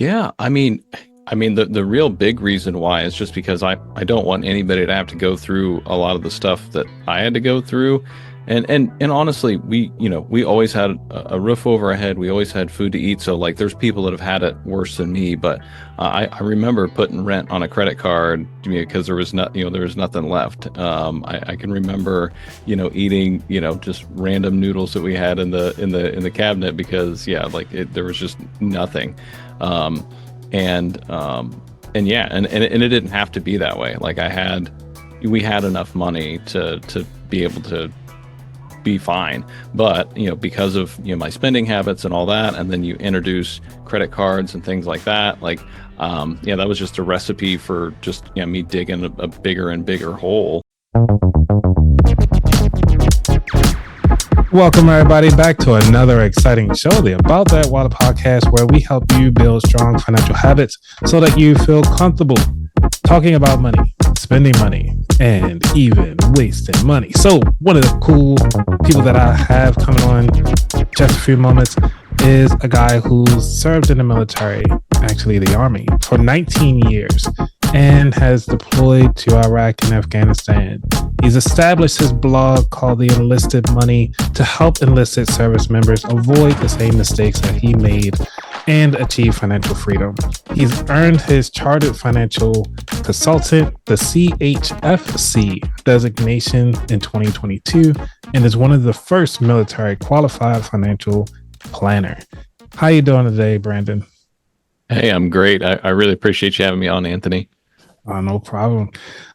Yeah, the real big reason why is just because I don't want anybody to have to go through a lot of the stuff that I had to go through. And honestly, we always had a roof over our head. We always had food to eat. So like there's people that have had it worse than me, but I remember putting rent on a credit card because there was not, there was nothing left. I can remember, eating, just random noodles that we had in the cabinet because there was just nothing. Um, and yeah, and it didn't have to be that way. Like we had enough money to be able to be fine. But, because of, my spending habits and all that, and then you introduce credit cards and things like that, that was just a recipe for just, me digging a bigger and bigger hole. Welcome, everybody, back to another exciting show, the About That Water podcast, where we help you build strong financial habits so that you feel comfortable talking about money, spending money, and even wasting money. So one of the cool people that I have coming on just a few moments is a guy who served in the military, actually the Army, for 19 years and has deployed to Iraq and Afghanistan. He's established his blog called The Enlisted Money to help enlisted service members avoid the same mistakes that he made and achieve financial freedom. He's earned his Chartered Financial Consultant, the CHFC designation in 2022, and is one of the first military qualified financial planner. How you doing today, Brandon? Hey, I'm great. I really appreciate you having me on, Anthony. No problem.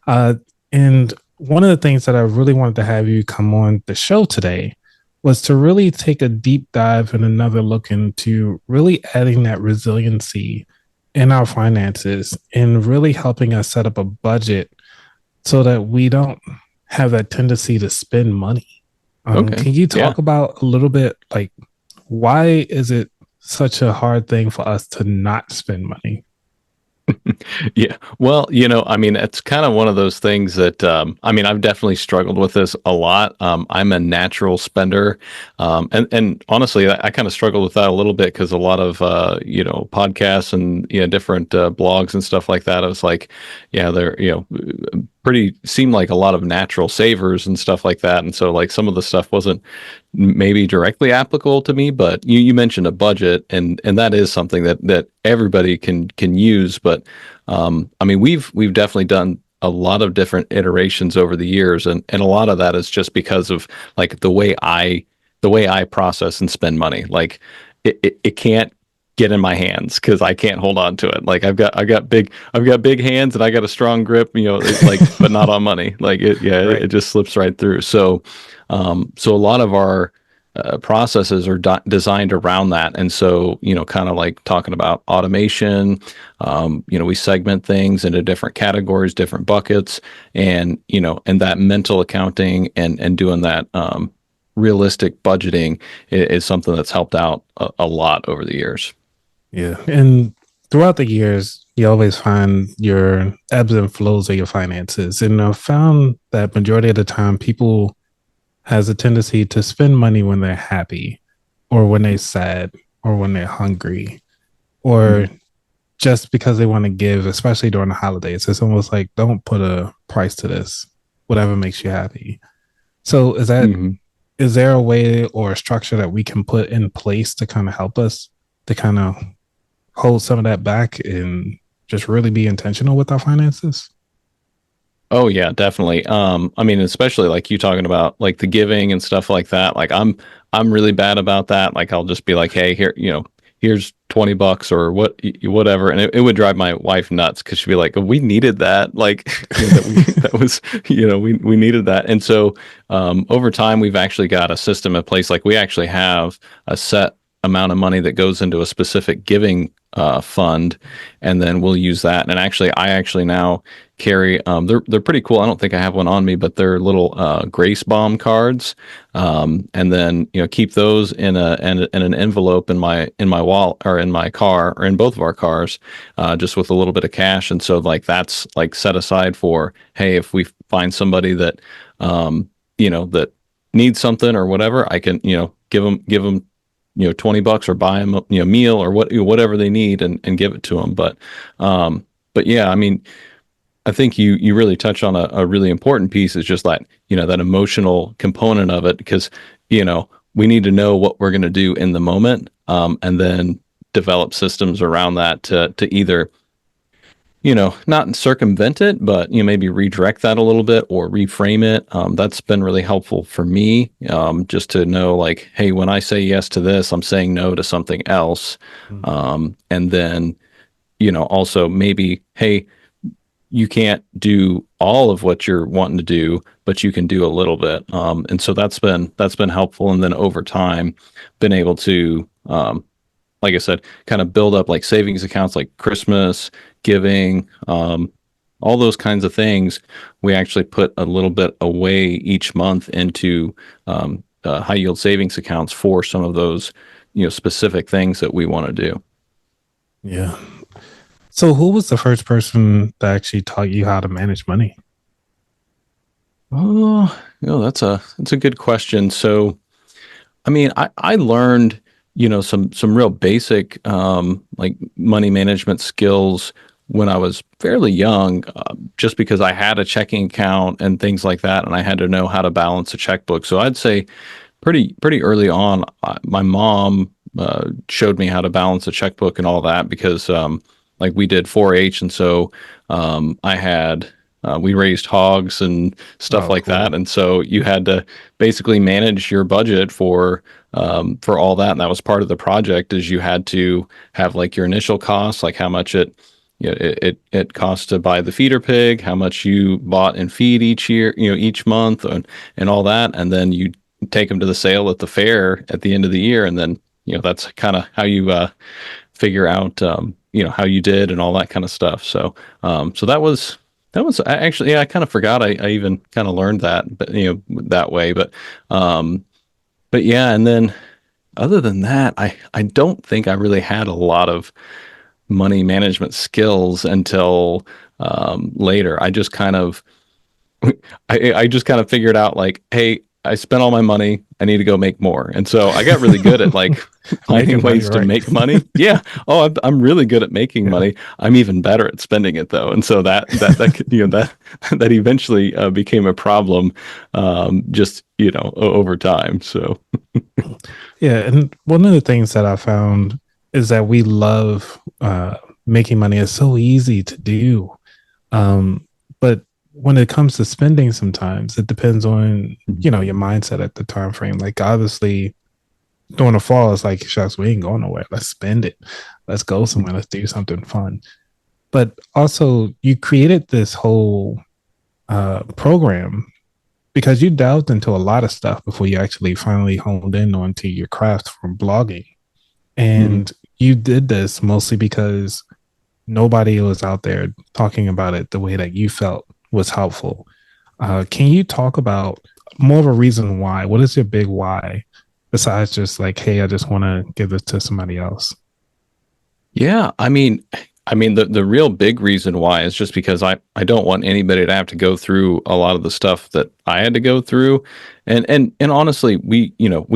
And one of the things that I really wanted to have you come on the show today was to really take a deep dive and another look into really adding that resiliency in our finances and really helping us set up a budget so that we don't have that tendency to spend money. Okay. Can you talk about a little bit, like, why is it such a hard thing for us to not spend money? Yeah. Well, it's kind of one of those things that, I've definitely struggled with this a lot. I'm a natural spender. And honestly, I kind of struggled with that a little bit because a lot of, podcasts and, different blogs and stuff like that. I was like, yeah, they're, seemed like a lot of natural savers and stuff like that. And so like some of the stuff wasn't maybe directly applicable to me, but you mentioned a budget and that is something that everybody can use. But we've definitely done a lot of different iterations over the years. And a lot of that is just because of like the way I process and spend money. Like it can't get in my hands because I can't hold on to it. Like I've got big hands and I got a strong grip, it's like, but not on money. Like Right. it just slips right through. So a lot of our processes are designed around that. And so, kind of like talking about automation, we segment things into different categories, different buckets, and, and that mental accounting and doing that, realistic budgeting is something that's helped out a lot over the years. Yeah. And throughout the years, you always find your ebbs and flows of your finances. And I've found that majority of the time, people has a tendency to spend money when they're happy or when they're sad or when they're hungry or just because they want to give, especially during the holidays. It's almost like, don't put a price to this, whatever makes you happy. So is there a way or a structure that we can put in place to kind of help us to kind of hold some of that back and just really be intentional with our finances? Oh yeah, definitely. Especially like you talking about like the giving and stuff like that. Like I'm really bad about that. Like I'll just be like, hey, here, here's $20 or whatever, and it would drive my wife nuts because she'd be like, oh, we needed that. Like that was, we needed that. And so over time, we've actually got a system in place. Like we actually have a set amount of money that goes into a specific giving fund, and then we'll use that. And actually, I now carry they're pretty cool. I don't think I have one on me, but they're little Grace Bomb cards, and then keep those in an envelope in my wallet or in my car or in both of our cars, just with a little bit of cash. And so like that's like set aside for, hey, if we find somebody that that needs something or whatever, I can give them $20 or buy them a meal or whatever they need and give it to them. But yeah, I mean, I think you really touch on a really important piece is just that, that emotional component of it, because, we need to know what we're going to do in the moment, and then develop systems around that to either, not circumvent it, but, maybe redirect that a little bit or reframe it. That's been really helpful for me, just to know, like, hey, when I say yes to this, I'm saying no to something else. Mm. And then, also maybe, hey, you can't do all of what you're wanting to do, but you can do a little bit. And so that's been helpful. And then over time, been able to, like I said, kind of build up like savings accounts, like Christmas, giving, all those kinds of things. We actually put a little bit away each month into high yield savings accounts for some of those, specific things that we want to do. Yeah. So, who was the first person that actually taught you how to manage money? Oh, that's a good question. So, I mean, I learned, some real basic, like money management skills when I was fairly young, just because I had a checking account and things like that, and I had to know how to balance a checkbook. So I'd say pretty early on, my mom showed me how to balance a checkbook and all that, because like we did 4-H, and so I had we raised hogs and stuff Oh, like that, cool. and so you had to basically manage your budget for all that, and that was part of the project. Is you had to have like your initial costs, like how much it costs to buy the feeder pig, how much you bought in feed each year, each month, and all that, and then you take them to the sale at the fair at the end of the year, and then that's kind of how you figure out how you did and all that kind of stuff. So that was actually, yeah, I kind of forgot I even kind of learned that, but that way. But yeah, and then other than that, I don't think I really had a lot of money management skills until later. I just kind of figured out, like, hey, I spent all my money. I need to go make more. And so I got really good at like finding Making money, ways to right? make money. Yeah. Oh, I'm really good at making Yeah. money. I'm even better at spending it though. And so that eventually became a problem, just, over time. So, Yeah. And one of the things that I found is that we love making money. It's so easy to do. But when it comes to spending, sometimes it depends on, your mindset at the time frame. Like, obviously, during the fall, it's like, shucks, we ain't going nowhere. Let's spend it. Let's go somewhere. Let's do something fun. But also, you created this whole program because you delved into a lot of stuff before you actually finally honed in onto your craft from blogging. mhm. And you did this mostly because nobody was out there talking about it the way that you felt was helpful. Can you talk about more of a reason why? What is your big why besides just like, hey, I just want to give this to somebody else? Yeah, I mean the real big reason why is just because I don't want anybody to have to go through a lot of the stuff that I had to go through. And honestly, we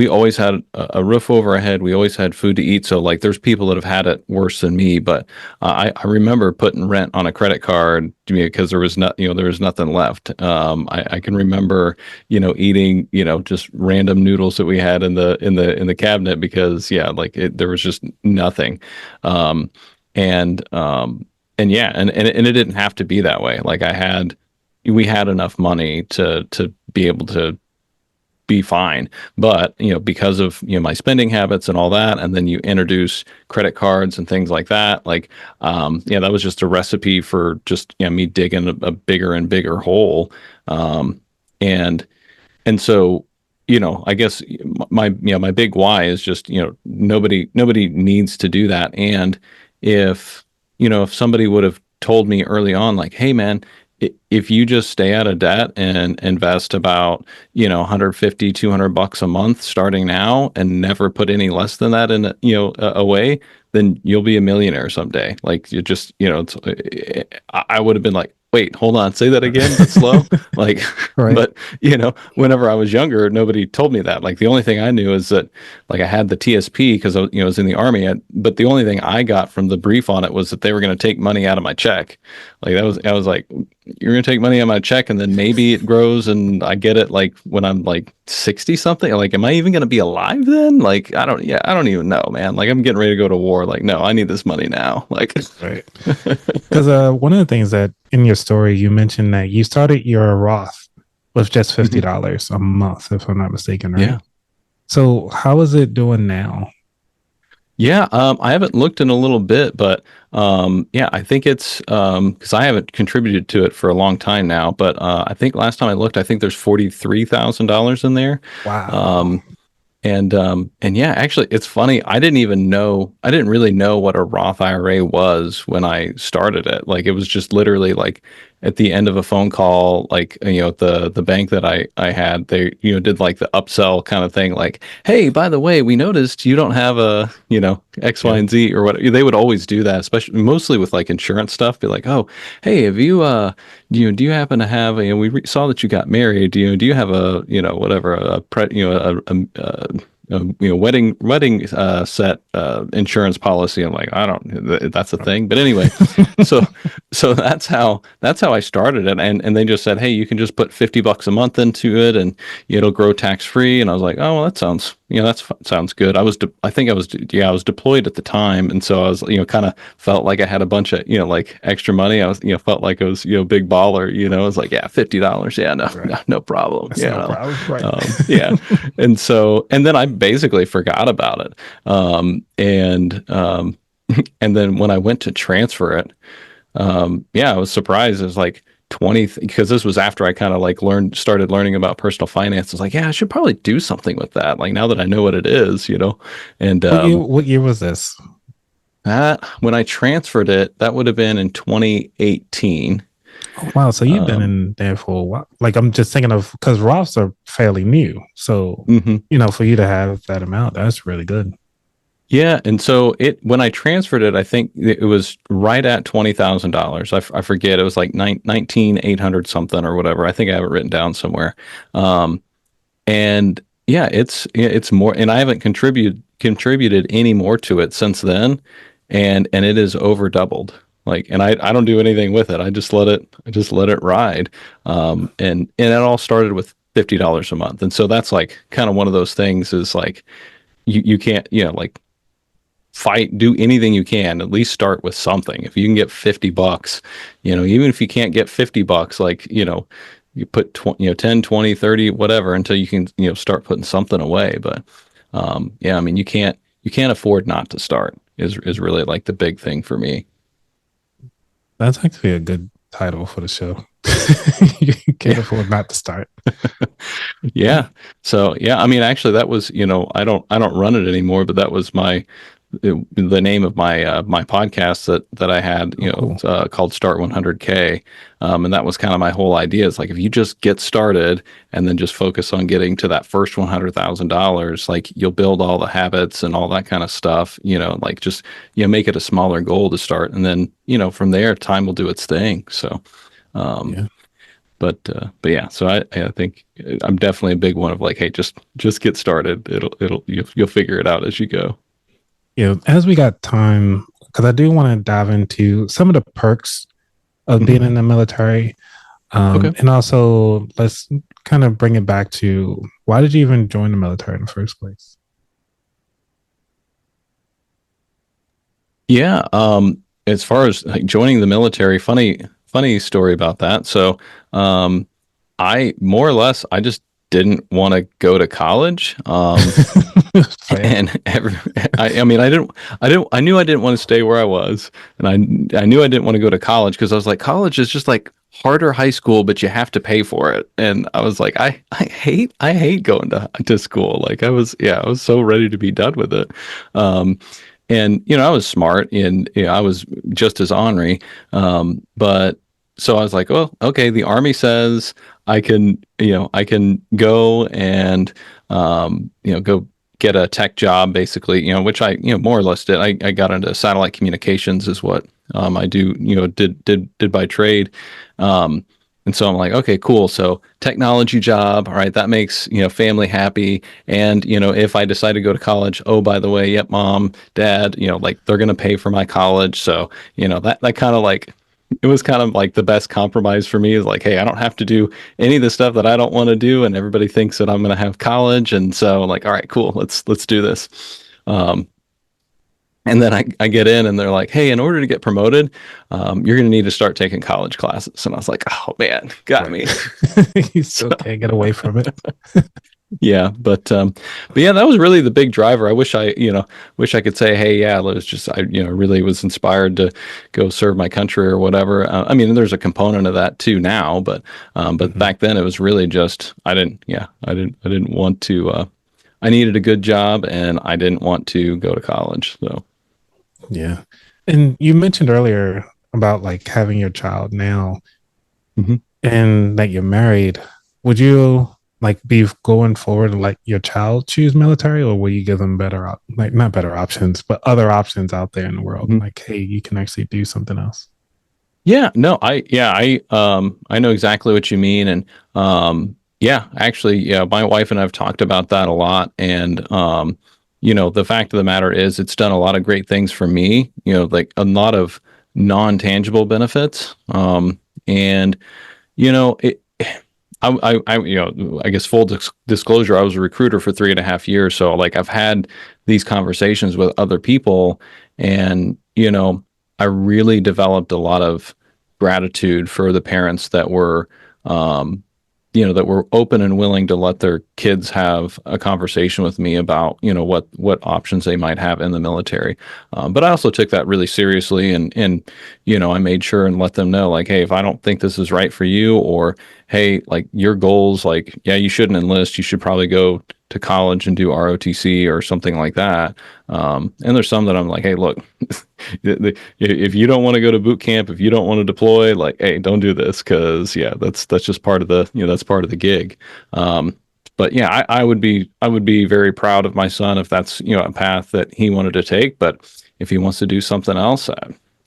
always had a roof over our head. We always had food to eat. So like there's people that have had it worse than me, but I remember putting rent on a credit card because there was not, there was nothing left. I can remember, eating, just random noodles that we had in the cabinet, because yeah, like there was just nothing. Um, and yeah, and it didn't have to be that way. Like we had enough money to be able to be fine. But, because of, my spending habits and all that, and then you introduce credit cards and things like that, like, yeah, that was just a recipe for just, me digging a bigger and bigger hole. And so, I guess my big why is just, nobody needs to do that. And if, if somebody would have told me early on, like, hey man, if you just stay out of debt and invest about, 150, $200 a month starting now, and never put any less than that in, away, then you'll be a millionaire someday. Like, you just, I would have been like, wait, hold on, say that again, but slow. Like, Right. but whenever I was younger, nobody told me that. Like, the only thing I knew is that, like, I had the TSP because I was in the army. But the only thing I got from the brief on it was that they were going to take money out of my check. Like, I was like, you're going to take money out of my check, and then maybe it grows, and I get it like when I'm like 60 something. Like, am I even going to be alive then? Like, I don't even know, man. Like, I'm getting ready to go to war. Like, no, I need this money now. Like, Right. Because one of the things that in your story you mentioned that you started your Roth with just $50 a month, if I'm not mistaken, right? yeah. So how is it doing now? Yeah, I haven't looked in a little bit, but yeah, I think it's because I haven't contributed to it for a long time now. But I think last time I looked, I think there's $43,000 in there. Wow. Um, and yeah, actually, it's funny. I didn't really know what a Roth IRA was when I started it. Like, it was just literally like at the end of a phone call, like, at the bank that I had, they, did like the upsell kind of thing. Like, hey, by the way, we noticed you don't have a, X, Y, Yeah. and Z or what. They would always do that, especially mostly with like insurance stuff. Be like, oh, hey, have you, do you happen to have a, saw that you got married. Do you have a, whatever, wedding set insurance policy. I'm like, I don't, that's a thing. But anyway, so that's how I started it, and they just said, hey, you can just put $50 a month into it, and it'll grow tax free. And I was like, oh, well, that sounds, sounds good. I think I was deployed at the time, and so I was, kind of felt like I had a bunch of, like extra money. I was, felt like I was, big baller. I was like, yeah, $50, yeah, no, Right. no problem, That's no problem. Right. yeah. And then I basically forgot about it. And then when I went to transfer it, yeah, I was surprised. It was like 20, because this was after I kind of like started learning about personal finance. I was like, yeah, I should probably do something with that. Like, now that I know what it is, and, What year was this? that when I transferred it, that would have been in 2018. Oh, wow. So you've been Um, in there for a while. Like I'm just thinking of because Roths are fairly new. So, mhm. for you to have that amount, that's really good. Yeah, and so when I transferred it, I think it was right at $20,000. I forget, it was like 19,800 something or whatever. I think I have it written down somewhere. Um, and yeah, it's more, and I haven't contributed any more to it since then, and it is over doubled. Like, and I don't do anything with it. I just let it ride. And it all started with $50 a month, and so that's like kind of one of those things is like you can't, like, do anything you can, at least start with something. If you can get $50, even if you can't get $50, like, you put 20, 10, 20, 30, whatever, until you can, start putting something away. But yeah, I mean, you can't afford not to start is really like the big thing for me. That's actually a good title for the show. You can't Yeah. afford not to start. Yeah. So yeah, I mean, actually, that was, I don't run it anymore, but that was the name of my podcast that I had, Oh, cool. called Start 100K, and that was kind of my whole idea. It's like, if you just get started and then just focus on getting to that first $100,000, like, you'll build all the habits and all that kind of stuff. Like, just, make it a smaller goal to start, and then, from there, time will do its thing. So. Um, Yeah. but yeah, so I think I'm definitely a big one of like, hey, just get started. You'll figure it out as you go. As we got time, because I do want to dive into some of the perks of Hmm. being in the military. Okay. And also, let's kind of bring it back to why did you even join the military in the first place? Yeah. As far as like joining the military, funny story about that. So, um, I more or less I just didn't want to go to college. Fair. And I mean, I knew I didn't want to stay where I was, and I knew I didn't want to go to college because I was like, college is just like harder high school, but you have to pay for it. And I was like, I hate going to school. Like, I was so ready to be done with it. Um, and I was smart, and I was just as ornery. But so I was like, well, okay, the Army says I can go and go get a tech job, basically, which I more or less did. I got into satellite communications is what I do, did by trade. Um, and so I'm like, okay, cool. So technology job, all right, that makes, family happy. And, if I decide to go to college, oh, by the way, yep, mom, dad, like they're going to pay for my college. So, that kind of like, it was kind of like the best compromise for me is like, hey, I don't have to do any of the stuff that I don't want to do. And everybody thinks that I'm going to have college. And so I'm like, all right, cool, let's do this. Um, and then I get in and they're like, hey, in order to get promoted, you're going to need to start taking college classes. And I was like, oh man, got Right. me. You So, still can't get away from it. yeah, but yeah, that was really the big driver. I wish wish I could say, hey, yeah, it was just, I, really was inspired to go serve my country or whatever. I mean, there's a component of that too now, but Mhm. back then it was really just, I didn't want to, I needed a good job and I didn't want to go to college. So, Yeah. And you mentioned earlier about like having your child now mhm. and that you're married. Would you like be going forward and like your child choose military, or will you give them like not better options, but other options out there in the world? Mhm. Like, hey, you can actually do something else. Yeah, no, I know exactly what you mean. And yeah, actually, yeah, my wife and I've talked about that a lot. And the fact of the matter is it's done a lot of great things for me, like a lot of non-tangible benefits. And it I guess full disclosure, I was a recruiter for 3.5 years. So like I've had these conversations with other people and, I really developed a lot of gratitude for the parents that were, um, that were open and willing to let their kids have a conversation with me about, what options they might have in the military. But I also took that really seriously, and I made sure and let them know, like, hey, if I don't think this is right for you, or hey, like your goals, like, yeah, you shouldn't enlist. You should probably go to college and do ROTC or something like that. And there's some that I'm like, hey, look, if you don't want to go to boot camp, if you don't want to deploy, like, hey, don't do this because yeah, that's just part of the that's part of the gig. But yeah, I would be very proud of my son if that's a path that he wanted to take. But if he wants to do something else,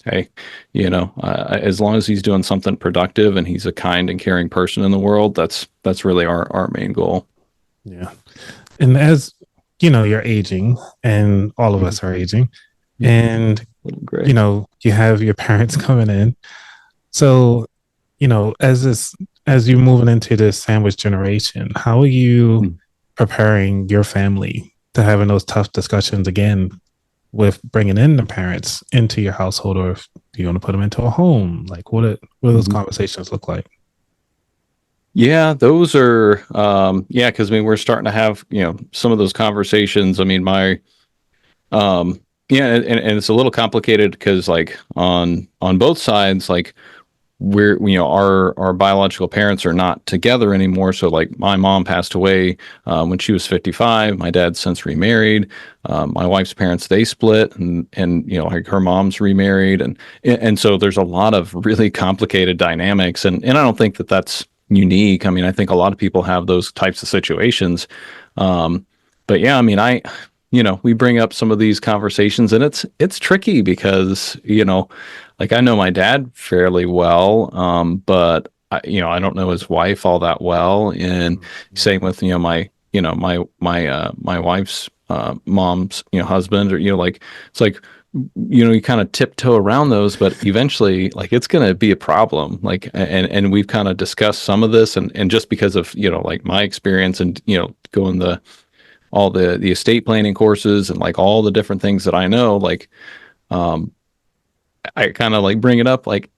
hey, as long as he's doing something productive and he's a kind and caring person in the world, that's really our main goal. Yeah. And as you know, you're aging, and all of Mhm. us are aging, Yeah, and little gray. you have your parents coming in. So, as you moving into this sandwich generation, how are you Mm. preparing your family to having those tough discussions again with bringing in the parents into your household, or if you want to put them into a home? Like, what do those Mhm. conversations look like? Yeah, those are yeah, because I mean we're starting to have some of those conversations. I mean yeah, and it's a little complicated because like on both sides, like we're our biological parents are not together anymore. So like my mom passed away when she was 55. My dad's since remarried. My wife's parents, they split, and like her mom's remarried, and so there's a lot of really complicated dynamics, and I don't think that that's unique. I mean, I think a lot of people have those types of situations. um, but yeah, I mean, we bring up some of these conversations, and it's tricky because like I know my dad fairly well, but I don't know his wife all that well. And same with my wife's mom's husband, or like it's like you kind of tiptoe around those, but eventually like it's going to be a problem. Like and we've kind of discussed some of this, and just because of like my experience and going the all the estate planning courses and like all the different things that I know, like um I kind of like bring it up like,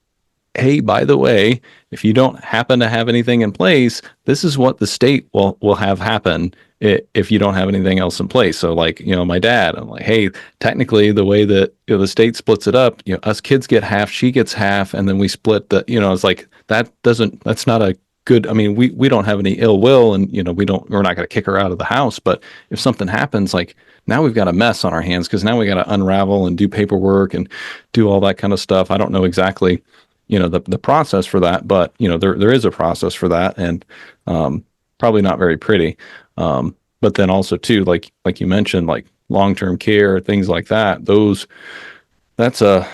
hey, by the way, if you don't happen to have anything in place, this is what the state will have happen if you don't have anything else in place. So like, my dad, I'm like, hey, technically the way that the state splits it up, us kids get half, she gets half, and then we split it's like that's not a good. I mean, we don't have any ill will, and we're not going to kick her out of the house. But if something happens, like now we've got a mess on our hands because now we got to unravel and do paperwork and do all that kind of stuff. I don't know exactly the process for that, but there is a process for that, and probably not very pretty. But then also too, like you mentioned, like long-term care, things like that, that's a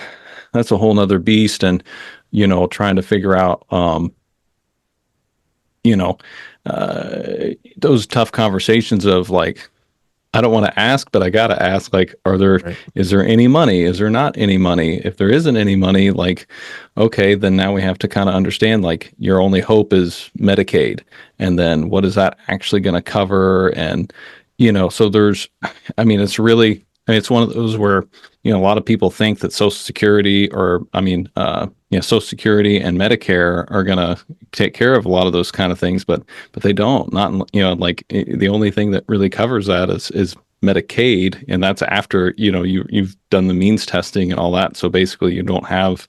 that's a whole nother beast. And, trying to figure out, you know, those tough conversations of like, I don't want to ask, but I got to ask, like, Right. is there any money? Is there not any money? If there isn't any money, like, okay, then now we have to kind of understand, like, your only hope is Medicaid. And then what is that actually going to cover? And, so I mean, it's one of those where, a lot of people think that Social Security Social Security and Medicare are going to take care of a lot of those kind of things, but they don't. Not, like the only thing that really covers that is Medicaid, and that's after you've done the means testing and all that. So basically, you don't have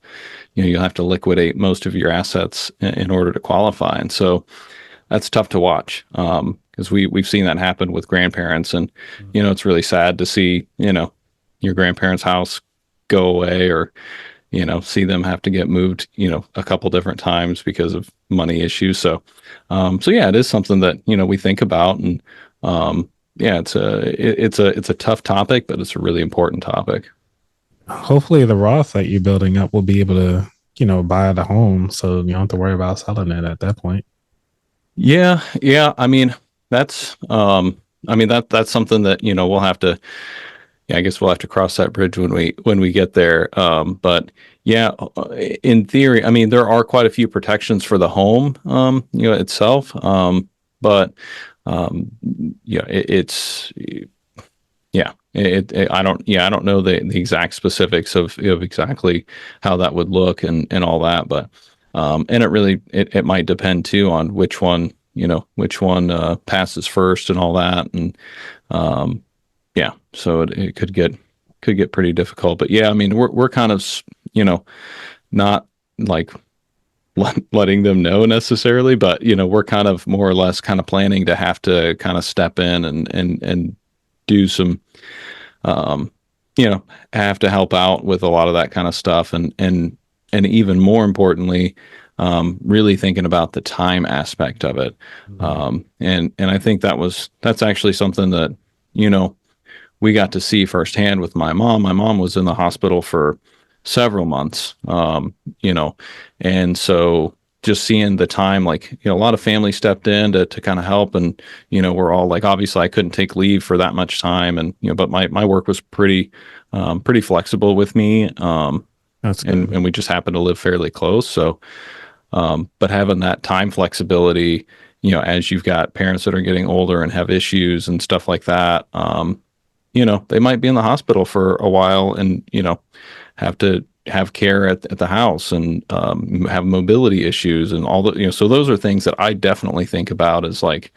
you'll have to liquidate most of your assets in order to qualify, and so that's tough to watch because we've seen that happen with grandparents, and it's really sad to see your grandparents' house go away, or see them have to get moved, a couple different times because of money issues. So yeah, it is something that, we think about, and yeah, it's a tough topic, but it's a really important topic. Hopefully, the Roth that you're building up will be able to, buy the home, so you don't have to worry about selling it at that point. Yeah. Yeah. That's something that, we'll have to, yeah, I guess we'll have to cross that bridge when we get there. But yeah, in theory, I mean, there are quite a few protections for the home, itself. But yeah, I don't know the exact specifics of exactly how that would look and all that, but and it might depend too on which one passes first and all that, and yeah, so it could get pretty difficult. But yeah, I mean, we're kind of not like letting them know necessarily, but we're kind of more or less kind of planning to have to kind of step in and do some um have to help out with a lot of that kind of stuff, and even more importantly, really thinking about the time aspect of it. Mhm. And I think that's actually something that you know we got to see firsthand with my mom. My mom was in the hospital for several months, and so just seeing the time, like, a lot of family stepped in to kind of help. And, we're all like, obviously I couldn't take leave for that much time. And, but my work was pretty flexible with me. That's good. And we just happened to live fairly close. So, but having that time flexibility, as you've got parents that are getting older and have issues and stuff like that, they might be in the hospital for a while, and, have to have care at the house, and have mobility issues and all the, so those are things that I definitely think about as like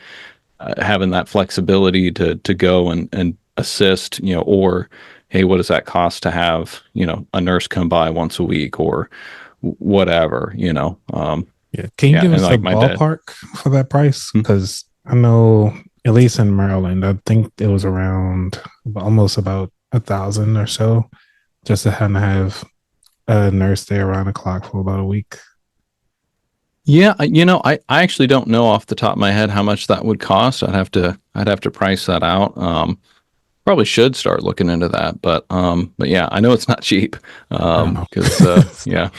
having that flexibility to go and assist, or, hey, what does that cost to have, a nurse come by once a week, or whatever, Yeah. Can you yeah. give And us a like my dad. ballpark for that price? Hmm? Because I know, at least in Maryland, I think it was around almost about 1,000 or so just to have a nurse there around the clock for about a week. Yeah, I actually don't know off the top of my head how much that would cost. I'd have to price that out. Probably should start looking into that, but yeah, I know it's not cheap. I know. Because yeah,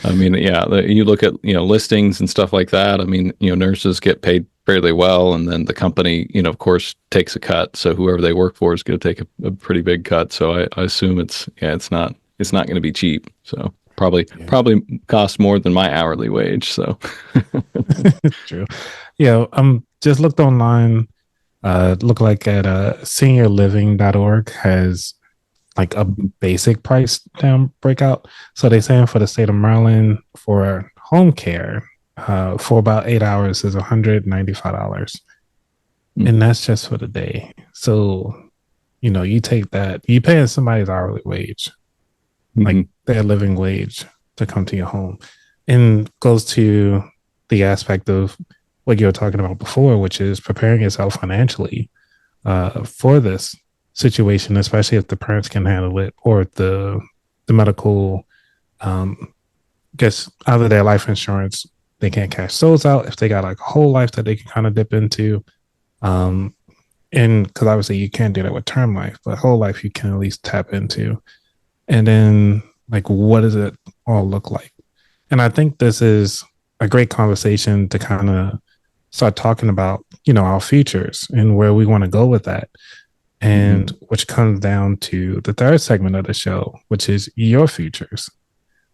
I mean, yeah, you look at, listings and stuff like that. I mean, nurses get paid fairly well, and then the company, of course, takes a cut. So whoever they work for is going to take a pretty big cut. So I assume it's not going to be cheap. So probably Yeah. probably cost more than my hourly wage. So True. Yeah. Just looked online. Look like at seniorliving.org has like a basic price down breakout. So they saying for the state of Maryland for home care, for about 8 hours is $195. And that's just for the day. So, you take that, you paying somebody's hourly wage, like Mhm. their living wage to come to your home. And goes to the aspect of what you were talking about before, which is preparing yourself financially for this situation, especially if the parents can handle it, or the medical, um, guess either their life insurance, they can't cash those out if they got like a whole life that they can kind of dip into. Um, and because obviously you can't do that with term life, but whole life you can at least tap into. And then Like, what does it all look like? And I think this is a great conversation to kind of start talking about, our futures and where we want to go with that. And Hmm. which comes down to the third segment of the show, which is your futures.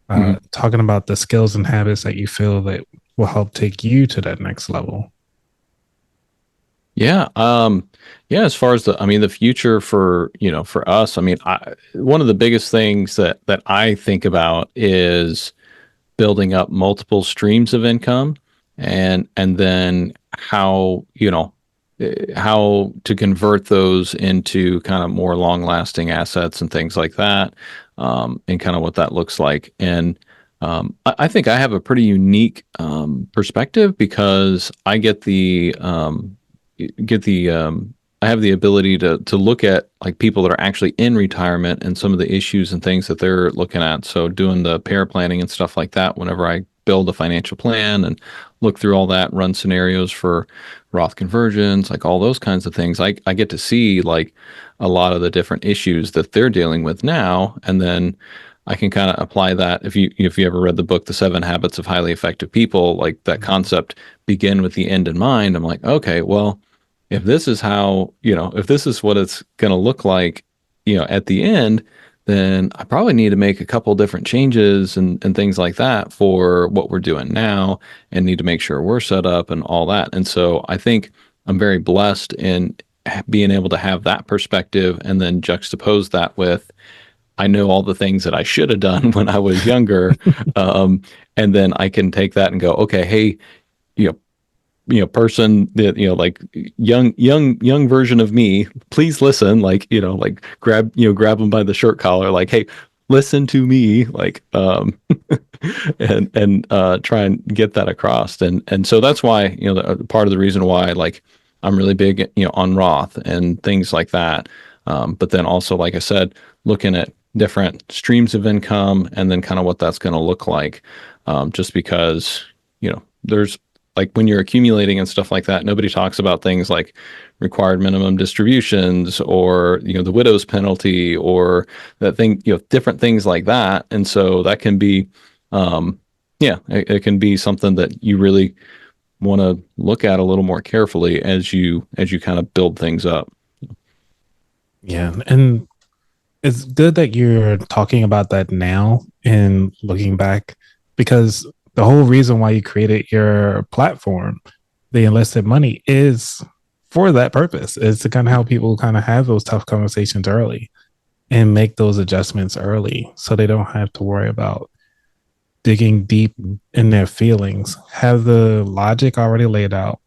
Hmm. Talking about the skills and habits that you feel that will help take you to that next level. Yeah. Yeah. As far as the future for, for us, one of the biggest things that I think about is building up multiple streams of income and then how to convert those into kind of more long lasting assets and things like that, and kind of what that looks like. And I think I have a pretty unique perspective because I get the I have the ability to look at like people that are actually in retirement and some of the issues and things that they're looking at. So doing the pair planning and stuff like that whenever I build a financial plan and look through all that, run scenarios for Roth conversions, like all those kinds of things. I get to see like a lot of the different issues that they're dealing with now, and then I can kind of apply that. If you ever read the book The 7 Habits of Highly Effective People, like that concept, begin with the end in mind. I'm like, okay, well, if this is if this is what it's going to look like, at the end, then I probably need to make a couple different changes and things like that for what we're doing now and need to make sure we're set up and all that. And so I think I'm very blessed in being able to have that perspective and then juxtapose that with I know all the things that I should have done when I was younger. Um, and then I can take that and go, okay, hey, you know, person that like young version of me, please listen, like like grab them by the shirt collar, like, hey, listen to me, like and try and get that across. And so that's why part of the reason why like I'm really big on Roth and things like that. But then also, like I said, looking at different streams of income and then kind of what that's going to look like, just because there's like when you're accumulating and stuff like that, nobody talks about things like required minimum distributions or the widow's penalty or that thing, different things like that. And so that can be, yeah, it can be something that you really want to look at a little more carefully as you kind of build things up. Yeah. And it's good that you're talking about that now and looking back, because the whole reason why you created your platform, the enlisted money, is for that purpose, is to kind of help people kind of have those tough conversations early and make those adjustments early so they don't have to worry about digging deep in their feelings. Have the logic already laid out,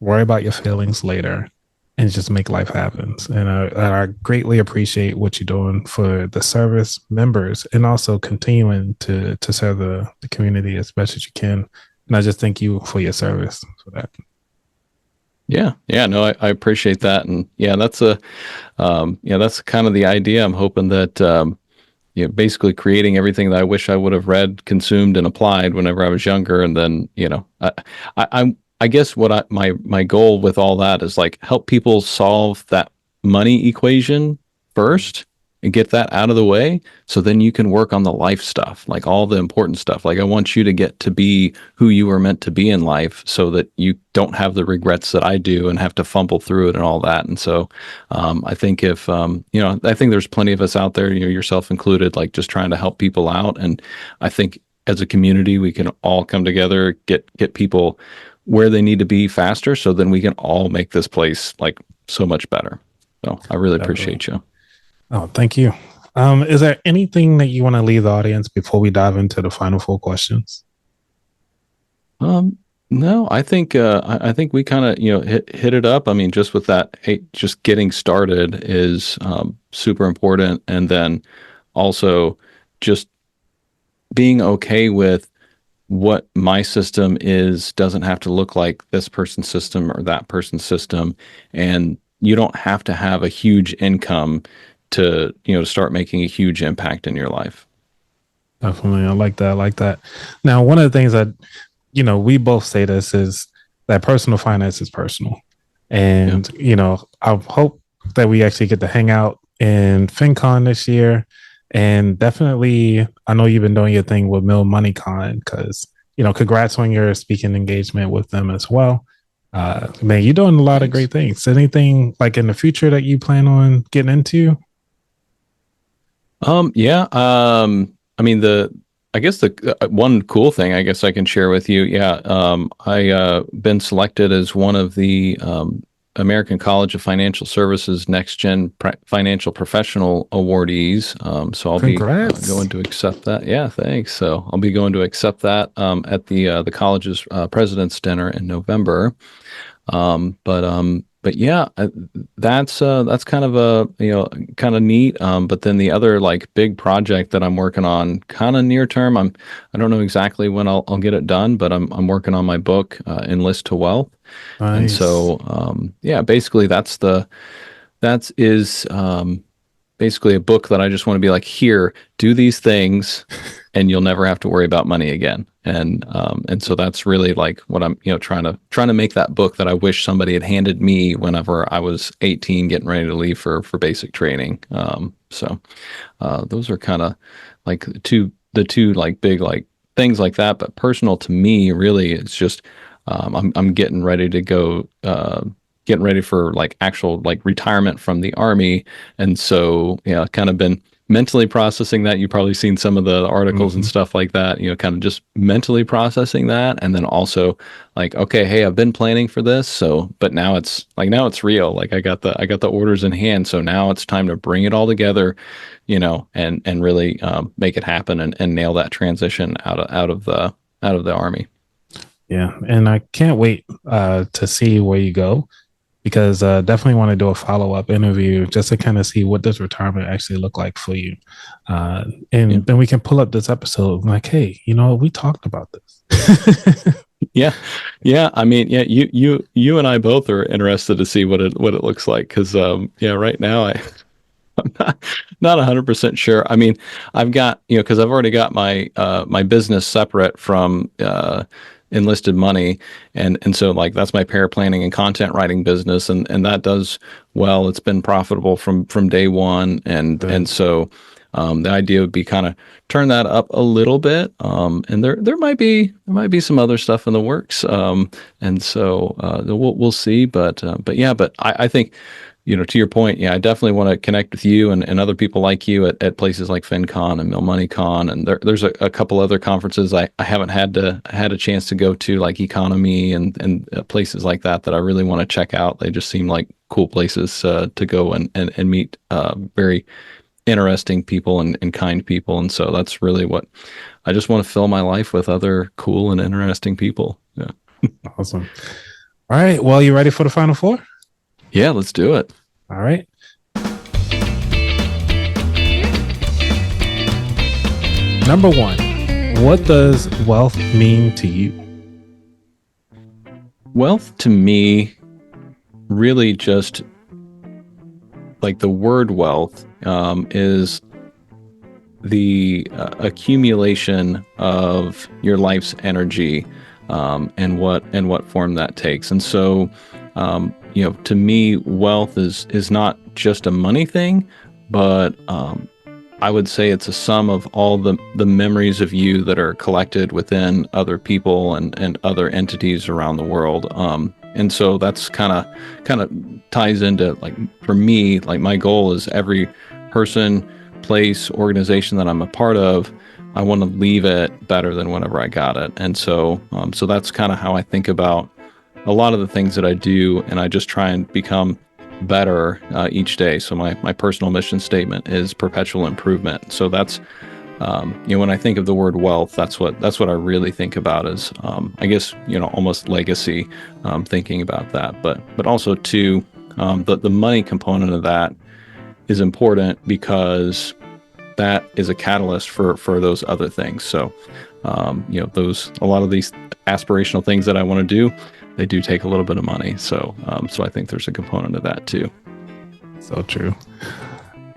worry about your feelings later, and just make life happen. And I greatly appreciate what you're doing for the service members and also continuing to serve the community as best as you can. And I just thank you for your service for that. Yeah, yeah, no, I appreciate that, and yeah, that's kind of the idea. I'm hoping that basically creating everything that I wish I would have read, consumed, and applied whenever I was younger. And then, I guess what my goal with all that is like help people solve that money equation first and get that out of the way. So then you can work on the life stuff, like all the important stuff. Like I want you to get to be who you were meant to be in life so that you don't have the regrets that I do and have to fumble through it and all that. And so I think if I think there's plenty of us out there, yourself included, like just trying to help people out. And I think as a community, we can all come together, get people where they need to be faster, so then we can all make this place like so much better. So I really Definitely. appreciate you. Oh, thank you. Is there anything that you want to leave the audience before we dive into the final four questions? No, I think we kind of hit it up. I mean, just with that, hey, just getting started is super important, and then also just being okay with what my system is doesn't have to look like this person's system or that person's system, and you don't have to have a huge income to start making a huge impact in your life. Definitely. I like that. I like that. Now, one of the things that, we both say this is that personal finance is personal. Yeah. And, I hope that we actually get to hang out in FinCon this year. And definitely, I know you've been doing your thing with Mill Money Con because, congrats on your speaking engagement with them as well. Man, you're doing a lot of Thanks. great things. Anything like in the future that you plan on getting into? Yeah. I mean, I guess the one cool thing I guess I can share with you. Yeah. I been selected as one of the American College of Financial Services Next Gen Financial Professional awardees. So I'll be Congrats. going to accept that. Yeah, thanks. So I'll be going to accept that at the college's President's Dinner in November. But yeah, that's kind of a kind of neat. But then the other like big project that I'm working on, kind of near term, I don't know exactly when I'll get it done, but I'm working on my book, Enlist to Wealth, and Nice. so yeah, basically that is basically a book that I just want to be like, here, do these things, and you'll never have to worry about money again. And so that's really like what I'm trying to make that book that I wish somebody had handed me whenever I was 18, getting ready to leave for basic training. Those are kind of like the two like big like things like that. But personal to me, really, it's just I'm getting ready to go. Getting ready for like actual like retirement from the army, and so yeah, kind of been mentally processing that. You've probably seen some of the articles and Hmm. stuff like that, kind of just mentally processing that. And then also like, okay, hey, I've been planning for this. So, but now it's real. Like I got the orders in hand. So now it's time to bring it all together, and really make it happen and nail that transition out of the army. Yeah. And I can't wait to see where you go because definitely want to do a follow-up interview just to kind of see what does retirement actually look like for you. Uh, Yeah. and then we can pull up this episode like, hey, we talked about this. Yeah. Yeah. I mean, yeah, you and I both are interested to see what it looks like. Cause, yeah, right now I'm not 100% sure. I mean, I've got, cause I've already got my business separate from, enlisted money. And so like, that's my paraplanning and content writing business. And that does well. It's been profitable from day one. And Good. so, the idea would be kind of turn that up a little bit. And there might be some other stuff in the works. And so we'll see. But yeah, but I think to your point, yeah, I definitely want to connect with you and other people like you at places like FinCon and Mill Money Con, and there's a couple other conferences I haven't had a chance to go to, like Economy and places like that I really want to check out. They just seem like cool places to go and meet very interesting people and kind people, and so that's really what I just want to fill my life with, other cool and interesting people. Yeah, Awesome. All right. Well, you ready for the final four? yeah, let's do it. All right. Number one, what does wealth mean to you? Wealth to me really just like the word wealth is the accumulation of your life's energy, and what form that takes. And so, to me, wealth is not just a money thing, but I would say it's a sum of all the memories of you that are collected within other people and other entities around the world. And so that's kind of ties into, like, for me, like my goal is every person, place, organization that I'm a part of, I want to leave it better than whenever I got it. And so so that's kind of how I think about a lot of the things that I do, and I just try and become better each day. So my personal mission statement is perpetual improvement. So that's when I think of the word wealth, that's what I really think about, is I guess almost legacy, thinking about that, but also too, the money component of that is important because that is a catalyst for those other things. So those, a lot of these aspirational things that I want to do, they do take a little bit of money. So I think there's a component of that too. So true.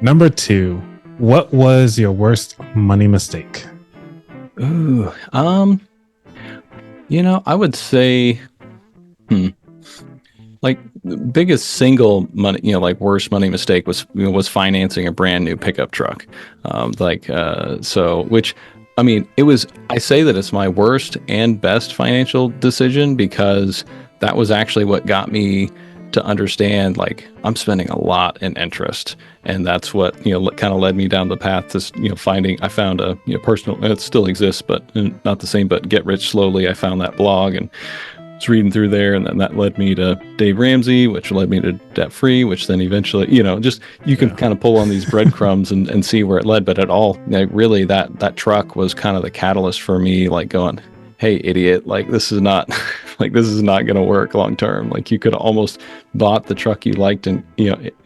Number two, what was your worst money mistake? Ooh, I would say, like the biggest single money, like worst money mistake was financing a brand new pickup truck. Which, I mean, I say that it's my worst and best financial decision because that was actually what got me to understand, like, I'm spending a lot in interest. And that's what, kind of led me down the path to, I found a, personal, it still exists, but not the same, but Get Rich Slowly. I found that blog and was reading through there. And then that led me to Dave Ramsey, which led me to Debt Free, which then eventually, you can kind of pull on these breadcrumbs and see where it led. But it all, really, that truck was kind of the catalyst for me, like going, hey, idiot, like this is not like this is not going to work long term. Like you could almost bought the truck you liked and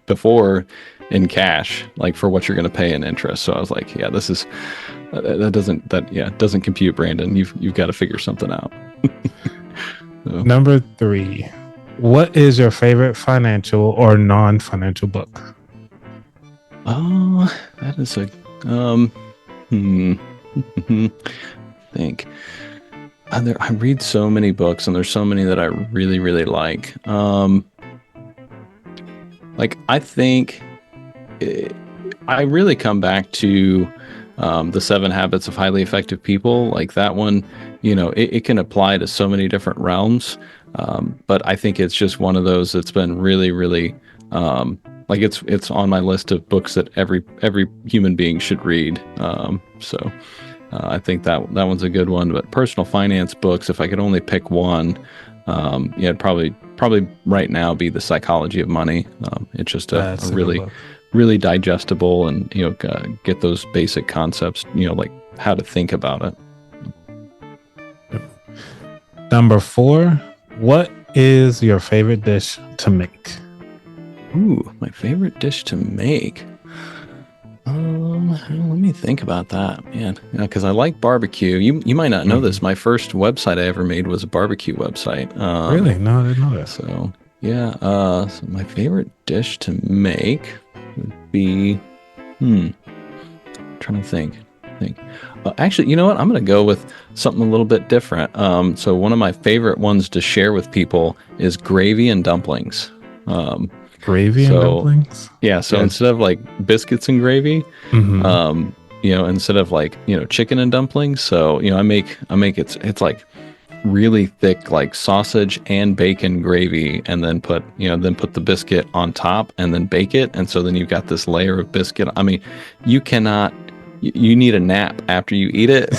before in cash, like for what you're going to pay in interest. So I was like, yeah, this is it doesn't compute, Brandon. You've got to figure something out. So. Number 3, what is your favorite financial or non-financial book? Oh, that is a think. I read so many books, and there's so many that I really, really like. I think I really come back to the 7 Habits of Highly Effective People. Like that one, it can apply to so many different realms. But I think it's just one of those that's been really, really it's on my list of books that every human being should read. I think that one's a good one. But personal finance books, if I could only pick one, it'd probably right now be The Psychology of Money. It's just a really, really digestible and get those basic concepts, like how to think about it. Number 4, what is your favorite dish to make? Ooh, my favorite dish to make. Let me think about that, man. Because I like barbecue. You might not know this. My first website I ever made was a barbecue website. Really? No, I didn't know that. So yeah. So my favorite dish to make would be, trying to think. Actually, you know what? I'm going to go with something a little bit different. So one of my favorite ones to share with people is gravy and dumplings. Gravy and dumplings? Yeah. So instead of like biscuits and gravy, instead of like, chicken and dumplings. So, I make it's like really thick, like sausage and bacon gravy, and then put the biscuit on top and then bake it. And so then you've got this layer of biscuit. I mean, you need a nap after you eat it,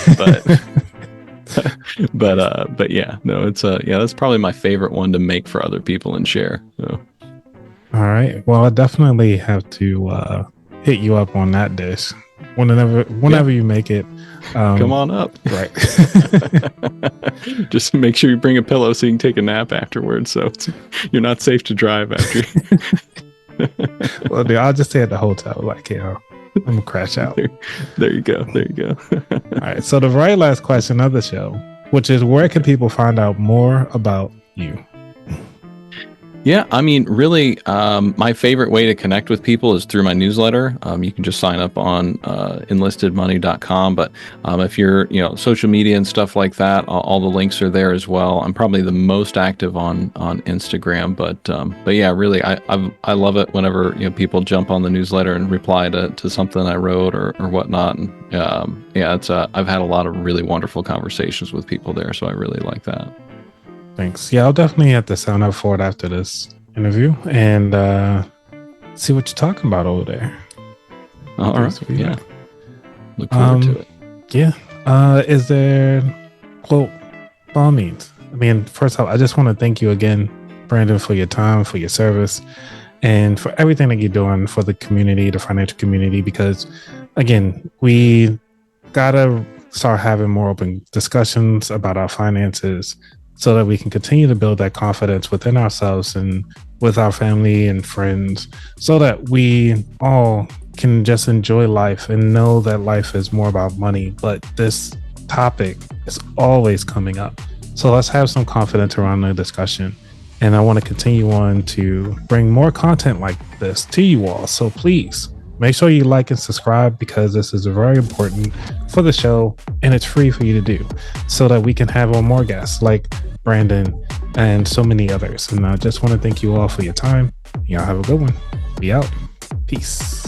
but yeah, no, it's that's probably my favorite one to make for other people and share. So. All right. Well, I definitely have to hit you up on that dish whenever you make it. Come on up. Right. Just make sure you bring a pillow so you can take a nap afterwards. So you're not safe to drive after. Well, dude, I'll just stay at the hotel. Like, I'm gonna crash out. There you go. All right. So the very last question of the show, which is, where can people find out more about you? Yeah, I mean, really, my favorite way to connect with people is through my newsletter. You can just sign up on enlistedmoney.com. But if you're, social media and stuff like that, all the links are there as well. I'm probably the most active on Instagram. But yeah, really, I love it whenever people jump on the newsletter and reply to something I wrote or whatnot. And it's I've had a lot of really wonderful conversations with people there, so I really like that. Thanks. Yeah, I'll definitely have to sign up for it after this interview and see what you're talking about over there. All right. Yeah. Look forward to it. Yeah. Is there, well, by all means, I mean, first off, I just want to thank you again, Brandon, for your time, for your service, and for everything that you're doing for the community, the financial community, because, again, we got to start having more open discussions about our finances, so that we can continue to build that confidence within ourselves and with our family and friends, so that we all can just enjoy life and know that life is more about money. But this topic is always coming up. So let's have some confidence around the discussion. And I want to continue on to bring more content like this to you all. So please make sure you like and subscribe, because this is very important for the show and it's free for you to do, so that we can have on more guests like Brandon and so many others. And I just want to thank you all for your time. Y'all have a good one. Be out. Peace.